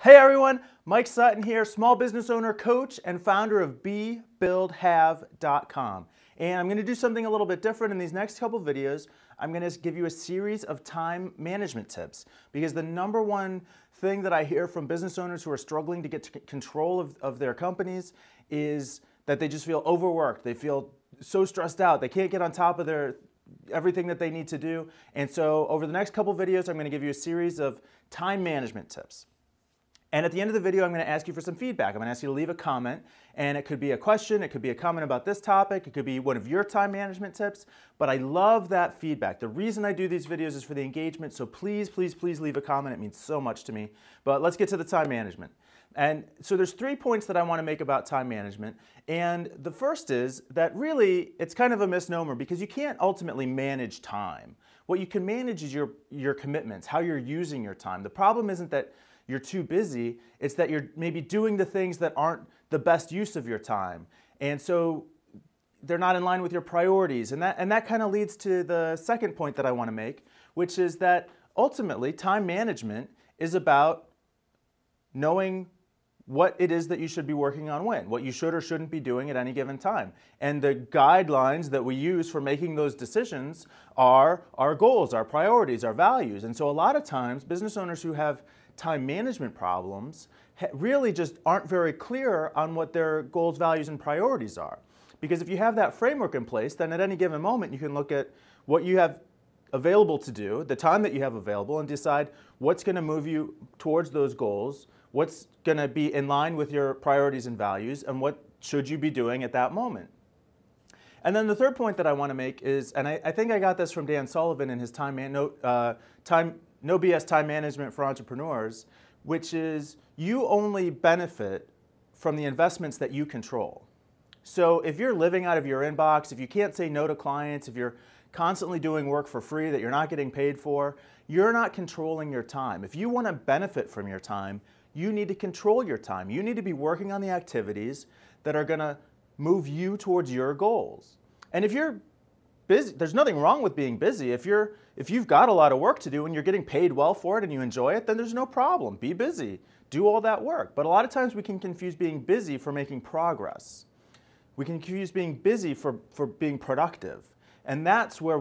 Hey everyone, Mike Sutton here, small business owner, coach, and founder of BeBuildHave.com. And I'm going to do something a little bit different in these next couple videos. I'm going to give you a series of time management tips because the number one thing that I hear from business owners who are struggling to get control of their companies is that they just feel overworked. They feel so stressed out. They can't get on top of everything that they need to do. And so over the next couple videos, I'm going to give you a series of time management tips. And at the end of the video, I'm going to ask you for some feedback. I'm going to ask you to leave a comment, and it could be a question, it could be a comment about this topic, it could be one of your time management tips, but I love that feedback. The reason I do these videos is for the engagement, so please, please, please leave a comment. It means so much to me. But let's get to the time management. And so there's 3 points that I want to make about time management. And the first is that really it's kind of a misnomer because you can't ultimately manage time. What you can manage is your commitments, how you're using your time. The problem isn't that you're too busy, it's that you're maybe doing the things that aren't the best use of your time. And so they're not in line with your priorities. And that kind of leads to the second point that I want to make, which is that ultimately time management is about knowing what it is that you should be working on when, what you should or shouldn't be doing at any given time. And the guidelines that we use for making those decisions are our goals, our priorities, our values. And so a lot of times business owners who have time management problems really just aren't very clear on what their goals, values, and priorities are. Because if you have that framework in place, then at any given moment you can look at what you have available to do, the time that you have available, and decide what's going to move you towards those goals, what's going to be in line with your priorities and values, and what should you be doing at that moment. And then the third point that I want to make is, and I think I got this from Dan Sullivan in his No BS Time Management for Entrepreneurs, which is you only benefit from the investments that you control. So if you're living out of your inbox, if you can't say no to clients, if you're constantly doing work for free that you're not getting paid for, you're not controlling your time. If you want to benefit from your time, you need to control your time. You need to be working on the activities that are going to move you towards your goals. And if you're busy, there's nothing wrong with being busy. If you've got a lot of work to do and you're getting paid well for it and you enjoy it, then there's no problem. Be busy. Do all that work. But a lot of times we can confuse being busy for making progress. We can confuse being busy for being productive. And that's where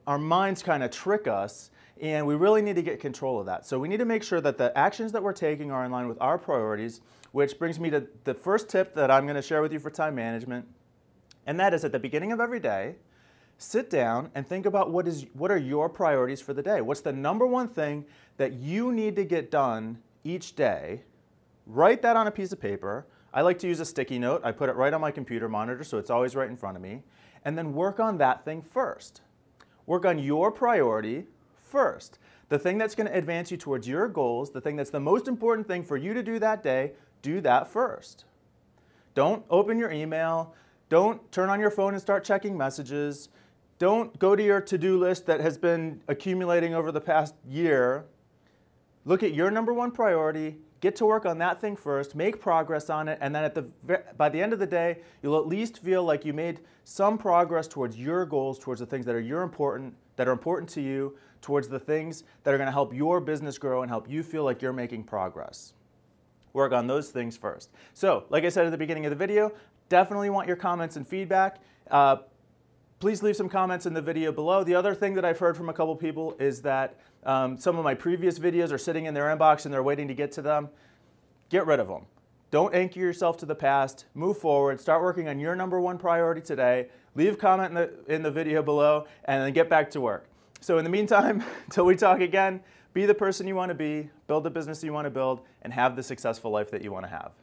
our minds kind of trick us, and we really need to get control of that. So we need to make sure that the actions that we're taking are in line with our priorities, which brings me to the first tip that I'm going to share with you for time management. And that is at the beginning of every day, sit down and think about what are your priorities for the day. What's the number one thing that you need to get done each day? Write that on a piece of paper. I like to use a sticky note. I put it right on my computer monitor so it's always right in front of me. And then work on that thing first. Work on your priority first. The thing that's going to advance you towards your goals, the thing that's the most important thing for you to do that day, do that first. Don't open your email. Don't turn on your phone and start checking messages. Don't go to your to-do list that has been accumulating over the past year. Look at your number one priority, get to work on that thing first, make progress on it, and then by the end of the day, you'll at least feel like you made some progress towards your goals, towards the things that are important to you, towards the things that are going to help your business grow and help you feel like you're making progress. Work on those things first. So, like I said at the beginning of the video, definitely want your comments and feedback. Please leave some comments in the video below. The other thing that I've heard from a couple people is that some of my previous videos are sitting in their inbox and they're waiting to get to them. Get rid of them. Don't anchor yourself to the past. Move forward. Start working on your number one priority today. Leave a comment in the video below and then get back to work. So in the meantime, until we talk again, be the person you want to be, build the business you want to build, and have the successful life that you want to have.